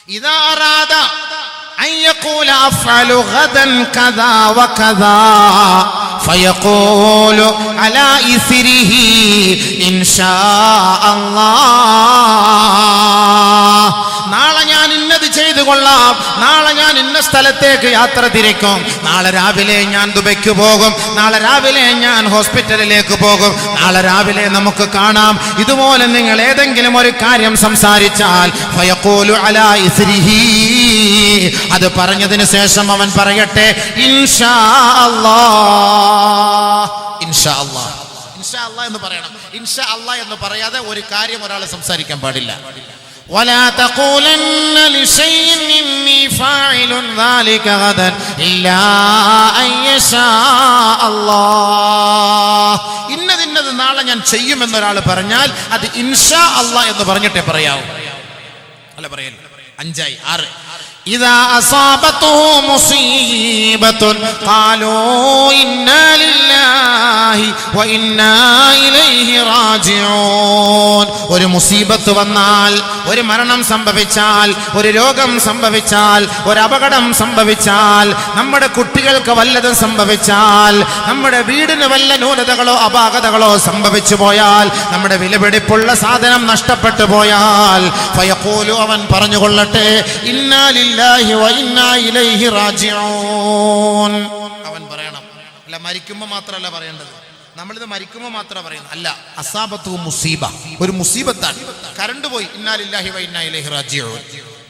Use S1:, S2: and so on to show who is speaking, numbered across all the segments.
S1: ഇദാ അറാദ അൻ യഖൂല അഫ്അലു ഗദൻ കദാ വകദാ ഫയഖൂലു അലാ ഇസ്രിഹി ഇൻഷാ അല്ലാഹ്. നാളെ ഞാൻ ഇന്നത് ചെയ്തു കൊള്ളാം, നാളെ ഞാൻ ഇന്ന സ്ഥലത്തേക്ക് യാത്ര തിരിക്കും, നാളെ രാവിലെ ഞാൻ ദുബൈക്ക് പോകും, നാളെ രാവിലെ ഞാൻ ഹോസ്പിറ്റലിലേക്ക് പോകും, നാളെ രാവിലെ നമുക്ക് കാണാം. ഇതുപോലെ നിങ്ങൾ ഏതെങ്കിലും ഒരു കാര്യം സംസാരിച്ചാൽ ഫയഖൂലു അലാ ഇസ്രിഹി, അത് പറഞ്ഞതിന് ശേഷം അവൻ പറയട്ടെ ഇൻഷാ അല്ലാഹ്. ഇൻഷാ അല്ലാഹ്, ഇൻഷാ അല്ലാഹ് എന്ന് പറയണം. ഇൻഷാ അല്ലാഹ് എന്ന് പറയാതെ ഒരു കാര്യം ഒരാൾ സംസാരിക്കാൻ പാടില്ല. ولا تقولن لشيء إني فاعل ذلك غدا إلا أن يشاء الله. ഇന്നത് നാളെ ഞാൻ ചെയ്യുമെന്നൊരാൾ പറഞ്ഞാൽ അത് ഇൻഷാ അല്ലാഹ് എന്ന് പറഞ്ഞിട്ടേ പറയാവൂ. അല്ല പറയല്ല. 5 6 إذا أصابته مصيبة قالوا إنا لله وإنا إليه راجعون. ഒരു മുസീബത്ത് വന്നാൽ, ഒരു മരണം സംഭവിച്ചാൽ, ഒരു രോഗം സംഭവിച്ചാൽ, ഒരു അപകടം സംഭവിച്ചാൽ, നമ്മുടെ കുട്ടികൾക്ക് വല്ലതും സംഭവിച്ചാൽ, നമ്മുടെ വീടിന് വല്ല ന്യൂനതകളോ അപാകതകളോ സംഭവിച്ചു പോയാൽ, നമ്മുടെ വിലപിടിപ്പുള്ള സാധനം നഷ്ടപ്പെട്ടു പോയാൽ ഫയഖൂലു, അവൻ പറഞ്ഞുകൊള്ളട്ടെ ഇന്നാ ലില്ലാഹി വ ഇന്നാ ഇലൈഹി റാജിഊൻ. അവൻ പറയണം. അല്ല മരിക്കുമ്പോൾ മാത്രമല്ല പറയേണ്ടത്, നമ്മളിത് മരിക്കുമ്പോൾ മാത്രം പറയുന്നത് അല്ല. അസാബത്തു മുസീബ, ഒരു മുസീബത്താണ്. കറണ്ട് പോയി ഇന്നാ ലില്ലാഹി വ ഇന്നാ ഇലൈഹി റാജിഊൻ.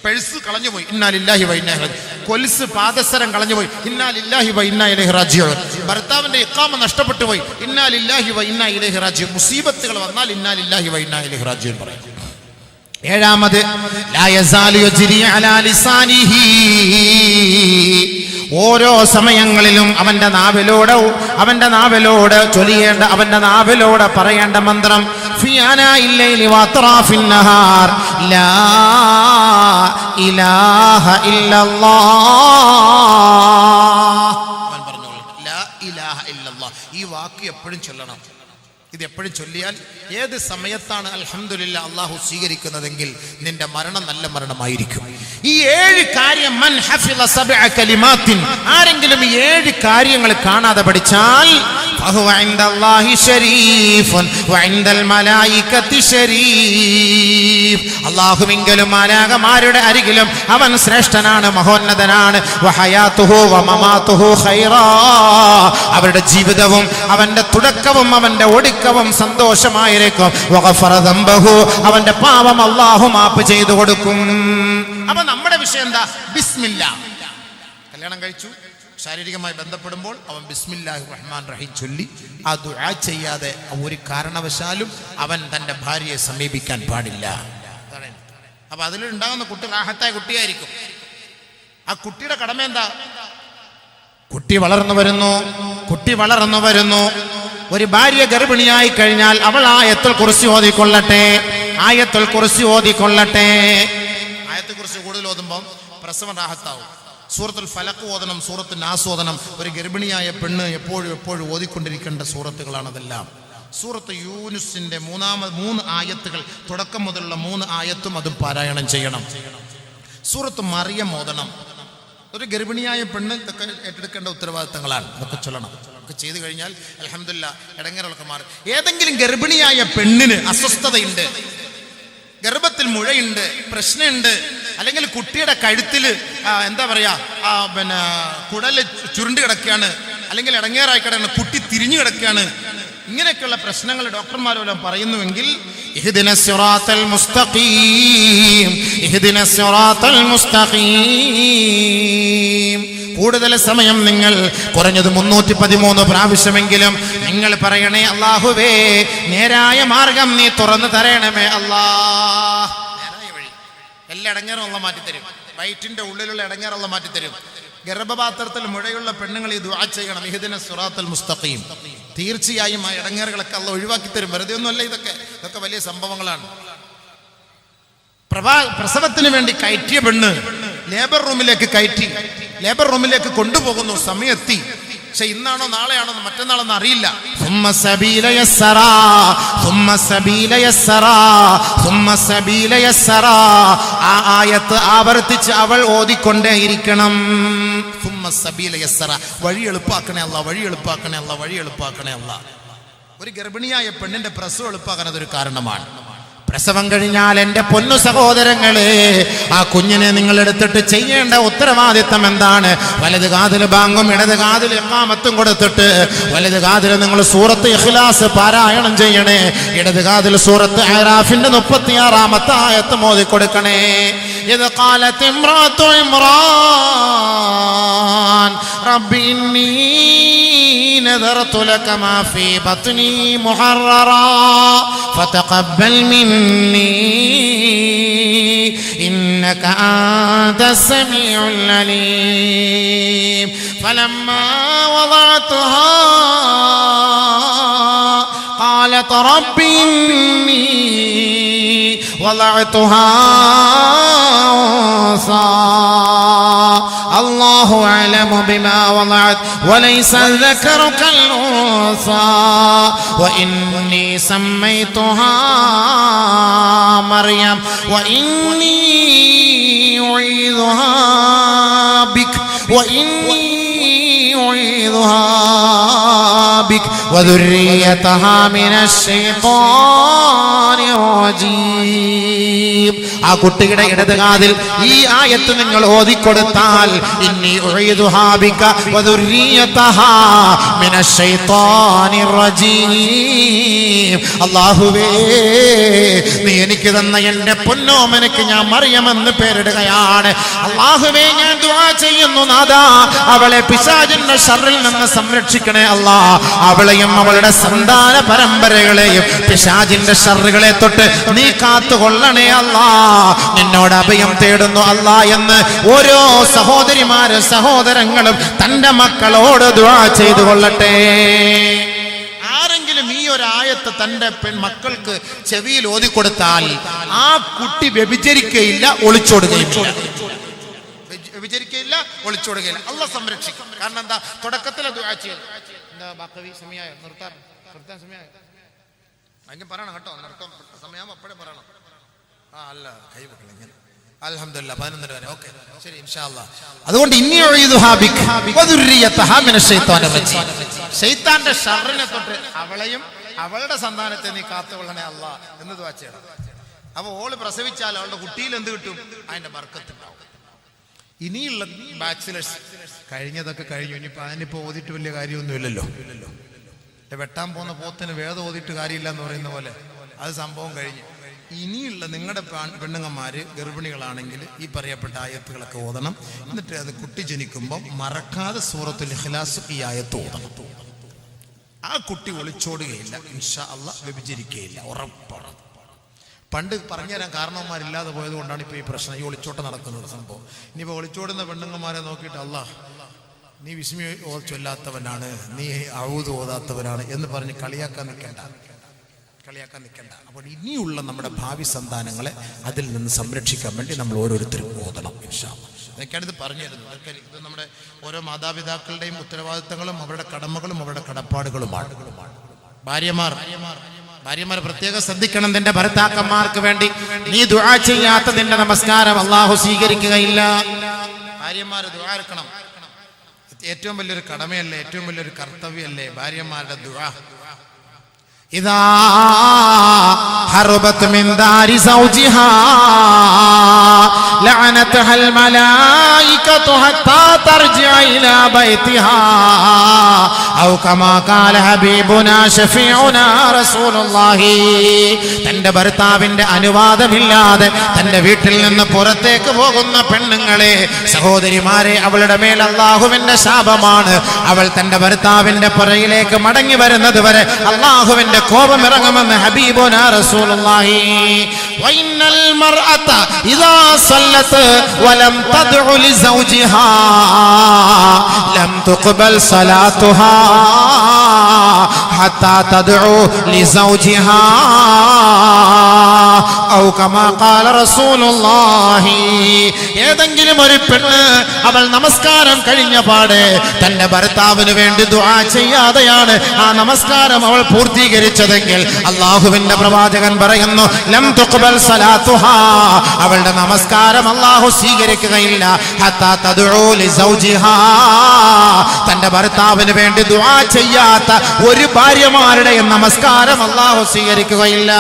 S1: പെഴ്സ് കളഞ്ഞു പോയി ഇന്നാ ലില്ലാഹി വ ഇന്നാ ഇലൈഹി, കൊലുസ് പാദസരം കളഞ്ഞു പോയി ഇന്നാ ലില്ലാഹി വ ഇന്നാ ഇലൈഹി റാജിഊൻ. ഭർത്താവിന്റെ ഇഖാമ നഷ്ടപ്പെട്ടു പോയി ഇന്നാ ലില്ലാഹി വ ഇന്നാ ഇലൈഹി റാജിഊൻ. മുസീബത്തുകൾ വന്നാൽ ഇന്നാ ലില്ലാഹി വ ഇന്നാ ഇലൈഹി റാജിഊൻ പറയും. 7 ലാ യസാലു യജ്രി അലാ ലിസാനിഹി, ഓരോ സമയങ്ങളിലും അവന്റെ നാവിലൂടെ ചൊല്ലിയേണ്ട, അവന്റെ നാവിലൂടെ പറയേണ്ട മന്ത്രം ഫി ആനാഇൽ ലൈലി വഅത്റാഫിൻ നഹാർ ലാ ഇലാഹ ഇല്ലല്ലാഹ്. അവൻ പറഞ്ഞു ലാ ഇലാഹ ഇല്ലല്ലാഹ്. ഈ വാക്ക് എപ്പോഴും ചൊല്ലണം. ഇത് എപ്പോഴും ചൊല്ലിയാൽ ഏത് സമയത്താണ് അൽഹംദുലില്ലാ അള്ളാഹു സ്വീകരിക്കുന്നതെങ്കിൽ നിന്റെ മരണം നല്ല മരണമായിരിക്കും. ഈ 7 കാര്യം മൻ ഹഫിള സബ്അ കലിമാത്തിൻ, ആരെങ്കിലും ഈ 7 കാര്യങ്ങൾ കാണാതെ പഠിച്ചാൽ ഫഹുവ ഇൻദല്ലാഹി ശരീഫുൻ വ ഇൻദൽ മലായികതി ശരീഫ്, അല്ലാഹുവിങ്കലും മാലാഖമാരുടെ അരികിലും അവൻ ശ്രേഷ്ഠനാണ്, മഹോന്നതനാണ്. വ ഹയാതുഹു വ മമാതുഹു ഖൈറാ, അവരുടെ ജീവിതവും അവന്റെ തുടക്കവും അവന്റെ ഒടുക്കവും സന്തോഷമായിരിക്കും. വഗഫറ ദംബഹു, അവന്റെ പാപം അല്ലാഹു മാപ്പ് ചെയ്തു കൊടുക്കും. അപ്പൊ നമ്മുടെ വിഷയം എന്താ? ബിസ്മില്ലാ. കല്യാണം കഴിച്ചു, ശാരീരികമായി ബന്ധപ്പെടുമ്പോൾ അവൻ ബിസ്മില്ലാഹിർ റഹ്മാൻ റഹീം ചൊല്ലി ആ ദുആ ചെയ്യാതെ ഒരു കാരണവശാലും അവൻ തന്റെ ഭാര്യയെ സമീപിക്കാൻ പാടില്ല. അപ്പൊ അതിലുണ്ടാകുന്ന കുട്ടി റാഹത്തായ കുട്ടിയായിരിക്കും. ആ കുട്ടിയുടെ കടമ എന്താ? കുട്ടി വളർന്നു വരുന്നു. ഒരു ഭാര്യ ഗർഭിണിയായി കഴിഞ്ഞാൽ അവൾ ആയത്തുൽ കുർസി ഓതിക്കൊള്ളട്ടെ. ആയത്തുൽ കുർസി കൂടുതൽ ഓതുമ്പോൾ പ്രസവം റാഹത്താവും. സൂറത്തുൽ ഫലഖ് ഓതണം, സൂറത്തുൽ നാസ് ഓതണം. ഒരു ഗർഭിണിയായ പെണ്ണ് എപ്പോഴും ഓതിക്കൊണ്ടിരിക്കേണ്ട സൂറത്തുകളാണ് അതെല്ലാം. സൂറത്ത് യൂനുസിന്റെ 3 ആയത്തുകൾ, തുടക്കം മുതലുള്ള 3 ആയത്തും അതും പാരായണം ചെയ്യണം. സൂറത്ത് മറിയം ഓതണം. ഒരു ഗർഭിണിയായ പെണ്ണ് ഇതൊക്കെ ഏറ്റെടുക്കേണ്ട ഉത്തരവാദിത്തങ്ങളാണ്. ഇതൊക്കെ ചൊല്ലണം. ഒക്കെ ചെയ്തു കഴിഞ്ഞാൽ അൽഹംദുലില്ലാ ഇടങ്ങേറുകളൊക്കെ മാറും. ഏതെങ്കിലും ഗർഭിണിയായ പെണ്ണിന് അസ്വസ്ഥതയുണ്ട്, ഗർഭത്തിൽ മുഴയുണ്ട്, പ്രശ്നമുണ്ട്, അല്ലെങ്കിൽ കുട്ടിയുടെ കഴുത്തിൽ എന്താ പറയാ കുടല് ചുരുണ്ട് കിടക്കുകയാണ്, അല്ലെങ്കിൽ ഇടങ്ങേറായി കിടക്കുകയാണ്, കുട്ടി തിരിഞ്ഞു കിടക്കുകയാണ്, ഇങ്ങനെയൊക്കെയുള്ള പ്രശ്നങ്ങൾ ഡോക്ടർമാരെല്ലാം പറയുന്നുവെങ്കിൽ ഇഹ്ദിനസ് സിറാത്തൽ മുസ്തഖീം, കൂടുതൽ സമയം നിങ്ങൾ കുറഞ്ഞത് 313 പ്രാവശ്യമെങ്കിലും നിങ്ങൾ പറയണേ അല്ലാഹുവേ നേരായ മാർഗം നീ തുറന്നു തരണമേ അല്ലാഹ്. നേരായ വഴി, എല്ലാ ഇടങ്ങേറും അല്ലാഹ് മാറ്റിത്തരും. വയറ്റിന്റെ ഉള്ളിലുള്ള ഇടങ്ങേറും അല്ലാഹ് മാറ്റിത്തരും. ഗർഭപാത്രത്തിൽ മുഴയുള്ള പെണ്ണുങ്ങൾ ഈ ദുആ ചെയ്യണം, ഇഹ്ദിനസ് സിറാത്തൽ മുസ്തഖീം. തീർച്ചയായും ആ ഇടങ്ങേറുകളൊക്കെ അല്ലാഹ് ഒഴിവാക്കി തരും. വെറുതെ ഒന്നുമല്ല, ഇതൊക്കെ വലിയ സംഭവങ്ങളാണ്. പ്രസവത്തിന് വേണ്ടി കയറ്റിയ പെണ്ണ് ലേബർ റൂമിലേക്ക് കൊണ്ടുപോകുന്നു. സമയത്തി പക്ഷെ ഇന്നാണോ നാളെയാണോ മറ്റന്നാളെന്ന് അറിയില്ല. ആ ആയത്ത് ആവർത്തിച്ച് അവൾ ഓതിക്കൊണ്ടേയിരിക്കണം. വഴി എളുപ്പാക്കണേ അല്ലാ, വഴി എളുപ്പാക്കണേ അല്ലാ, വഴി എളുപ്പാക്കണേ അല്ലാ. ഒരു ഗർഭിണിയായ പെണ്ണിന്റെ പ്രസവം എളുപ്പാക്കാൻ അതൊരു കാരണമാണ്. പ്രസവം കഴിഞ്ഞാൽ എൻ്റെ പൊന്നു സഹോദരങ്ങളെ, ആ കുഞ്ഞിനെ നിങ്ങൾ എടുത്തിട്ട് ചെയ്യേണ്ട ഉത്തരവാദിത്തം എന്താണ്? വലത് കാതിൽ ബാങ്കും ഇടത് കാതിൽ ഇഖാമത്തും കൊടുത്തിട്ട് വലത് കാതിൽ നിങ്ങൾ സൂറത്ത് ഇഖ്ലാസ് പാരായണം ചെയ്യണേ, ഇടത് കാതിൽ സൂറത്ത് അറാഫിന്റെ 36-ാമത്തെ ആയത്ത് മോദി കൊടുക്കണേ. ഇത് ഖാലത്ത് ഇംറാത്തു ഇമ്രാൻ റബ്ബി ഇന്നി നദറതു ലക മാ ഫീ ബത്നി മുഹററാ ഫതഖബ്ബൽ മിന്നി ഇന്നക അൻതസ് സമീഉൽ അലീം. ഫലമ്മാ വദഅതുഹാ قالت رب إني وضعتها أنثى الله أعلم بما وضعت وليس الذكر كالأنثى وإني سميتها مريم وإني أعيذها بك وذريتها من الشيطان الرجيم. ആ കുട്ടിയുടെ ഇടത് കാതിൽ ഈ ആയത്ത് നിങ്ങൾ ഓതിക്കൊടുത്താൽ ഇന്നി ഉഈദുഹാ ബിക വദുർരിയതഹാ മിനശ് ശൈത്താനിർ റജീം. അല്ലാഹുവേ, നീ എനിക്ക് തന്ന എൻ്റെ പൊന്നോമനക്ക് ഞാൻ മറിയമെന്ന് പേരിടുകയാണ്. അല്ലാഹുവേ, ഞാൻ ദുആ ചെയ്യുന്നു നാഥാ, അവളെ പിശാചിന്റെ ശർറിൽ നിന്ന് സംരക്ഷിക്കണേ അല്ലാ. അവളെയും അവളുടെ സന്താന പരമ്പരകളെയും പിശാചിന്റെ ശർറുകളെ തൊട്ട് നീ കാത്തുകൊള്ളണേ അല്ലാ. നിന്നോട് അഭയം തേടുന്നു അല്ലാ എന്ന് ഓരോ സഹോദരിമാരും സഹോദരങ്ങളും തന്റെ മക്കളോട് ദുആ ചെയ്തു കൊള്ളട്ടെ. ആരെങ്കിലും ഈ ഒരു ആയത്ത് തന്റെ മക്കൾക്ക് ചെവിയിൽ ഓതിക്കൊടുത്താൽ ആ കുട്ടി വ്യഭിചരിക്കുകയില്ല, ഒളിച്ചോടുകയില്ല. വ്യഭിചരിക്കുകയില്ല, ഒളിച്ചോടുകയില്ല. അല്ലാഹ് സംരക്ഷിക്കും. കാരണം എന്താ? തുടക്കത്തിലെ ദുആ ചെയ്തു. എന്താ ബാക്കി സമയമായോ? നിർത്താൻ സമയമായോ? അങ്ങനെ പറയണം കേട്ടോ. നിർത്താൻ സമയം അപ്പോഴേ പറയണം. അല്ല കൈ വെക്കണം. അൽഹംദുലില്ലാഹ് 11 വരെ. ഓക്കേ, ശരി, ഇൻഷാ അല്ലാഹ്. അതുകൊണ്ട് ഇന്നി ഉഈദുഹാ ബിക വദുർരിയതഹാ മിനശ് ശൈത്താനിർ റജീം. ശൈത്താന്റെ ശർറിനെ തൊട്ട് അവളെയും അവളുടെ സന്താനത്തെ നീ കാത്തുകൊള്ളണേ അല്ലാ എന്ന് ദുആ ചെയ്യണം. അപ്പോൾ ഓള് പ്രസവിച്ചാൽ അവളുടെ കുട്ടിയിൽ എന്ത് കിട്ടും? അതിന്റെ ബർക്കത്ത് ഉണ്ടാവും. ഇനിയുള്ള ബാച്ചിലേഴ്സ് കഴിഞ്ഞതൊക്കെ കഴിഞ്ഞു. അതിനിപ്പോ ഓതിട്ട് വലിയ കാര്യമൊന്നുമില്ലല്ലോ. വെട്ടാൻ പോകുന്ന പോത്തിന് വേദം ഓതിട്ട് കാര്യമില്ല എന്ന് പറയുന്ന പോലെ അത് സംഭവം കഴിഞ്ഞു. ഇനിയുള്ള നിങ്ങളുടെ പെണ്ണുങ്ങന്മാര് ഗർഭിണികളാണെങ്കിൽ ഈ പറയപ്പെട്ട ആയത്തുകളൊക്കെ ഓതണം. എന്നിട്ട് അത് കുട്ടി ജനിക്കുമ്പോൾ മറക്കാതെ സൂറത്തുൽ ഇഖ്ലാസ് ഈ ആയത്ത് ഓതണം. ആ കുട്ടി ഒളിച്ചോടുകയില്ല, ഇൻഷാ അല്ലാഹ് വ്യഭിചരിക്കുകയില്ല, ഉറപ്പാണ്. പണ്ട് പറഞ്ഞുതരാൻ കാരണവന്മാരില്ലാതെ പോയത് കൊണ്ടാണ് ഇപ്പോൾ ഈ പ്രശ്നം, ഈ ഒളിച്ചോട്ടം നടക്കുന്നത് സംഭവം. ഇനിയിപ്പോൾ ഒളിച്ചോടുന്ന പെണ്ണുങ്ങന്മാരെ നോക്കിയിട്ട് അല്ലാഹ് നീ വിസ്മി ചൊല്ലാത്തവനാണ്, നീ ഔദ് ഓതാത്തവനാണ് എന്ന് പറഞ്ഞ് കളിയാക്കാൻ നിൽക്കണ്ട. അപ്പോൾ ഇനിയുള്ള നമ്മുടെ ഭാവി സന്താനങ്ങളെ അതിൽ നിന്ന് സംരക്ഷിക്കാൻ വേണ്ടി നമ്മൾ ഓരോരുത്തരും ഓതണം ഇൻഷാ അല്ലാഹ്. അതൊക്കെയാണ് ഇത് പറഞ്ഞു തരുന്നത്. ഇത് നമ്മുടെ ഓരോ മാതാപിതാക്കളുടെയും ഉത്തരവാദിത്തങ്ങളും അവരുടെ കടമകളും അവരുടെ കടപ്പാടുകളുമാണ്. ഭാര്യമാർ പ്രത്യേകം ശ്രദ്ധിക്കണം. നിന്റെ ഭർത്താക്കന്മാർക്ക് വേണ്ടി നീ ദുആ ചെയ്യാത്ത നിന്റെ നമസ്കാരം അല്ലാഹു സ്വീകരിക്കുകയില്ല. ഭാര്യമാർ ദുആ എടുക്കണം. ഏറ്റവും വലിയൊരു കടമയല്ലേ, ഏറ്റവും വലിയൊരു കർത്തവ്യമല്ലേ ഭാര്യമാരുടെ ദുആ. إذا هربت من دار زوجها لعنتها الملائكة حتى ترجع إلى بيتها أو كما قال حبيبنا شفيعنا رسول الله. തന്റെ ഭർത്താവിന്റെ അനുവാദമില്ലാതെ തന്റെ വീട്ടിൽ നിന്ന് പുറത്തേക്ക് പോകുന്ന പെണ്ണുങ്ങളെ, സഹോദരിമാരെ, അവളുടെ മേൽ അല്ലാഹുവിന്റെ ശാപമാണ്. അവൾ തന്റെ ഭർത്താവിന്റെ പുറയിലേക്ക് മടങ്ങി വരുന്നത് വരെ അല്ലാഹുവിന്റെ കോപം ഇറങ്ങുമെന്ന് ഹബീബുനാ റസൂലുള്ളാഹി. വഇന്നൽ മർഅത ഇദാ സല്ലത്ത് വലം തദ്ഉ ലിസൗജിഹാ ലം തുഖ്ബൽ സലാത്തുഹാ ഹത്താ തദ്ഉ ലിസൗജിഹാ ഔ കമാ ഖാല റസൂലുള്ളാഹി ഏതെങ്കിലും ഒരു പെണ്ണ് അവൾ നമസ്കാരം കഴിഞ്ഞ പാടെ തന്റെ ഭർത്താവിന് വേണ്ടി ദുആ ചെയ്യാതെയാണ് ആ നമസ്കാരം അവൾ പൂർത്തീകരിച്ചതെങ്കിൽ അല്ലാഹുവിന്റെ പ്രവാചകൻ പറയുന്നു ലം തുഖ്ബൽ സലാത്തുഹാ, അവളുടെ നമസ്കാരം അല്ലാഹു സ്വീകരിക്കുകയില്ല. ഹത്താ തദ്ഉ ലിസൗജിഹാ, തന്റെ ഭർത്താവിന് വേണ്ടി ദുആ ചെയ്യാത്ത ഒരു ഭാര്യമാരുടെ നമസ്കാരം അല്ലാഹു സ്വീകരിക്കുകയില്ല.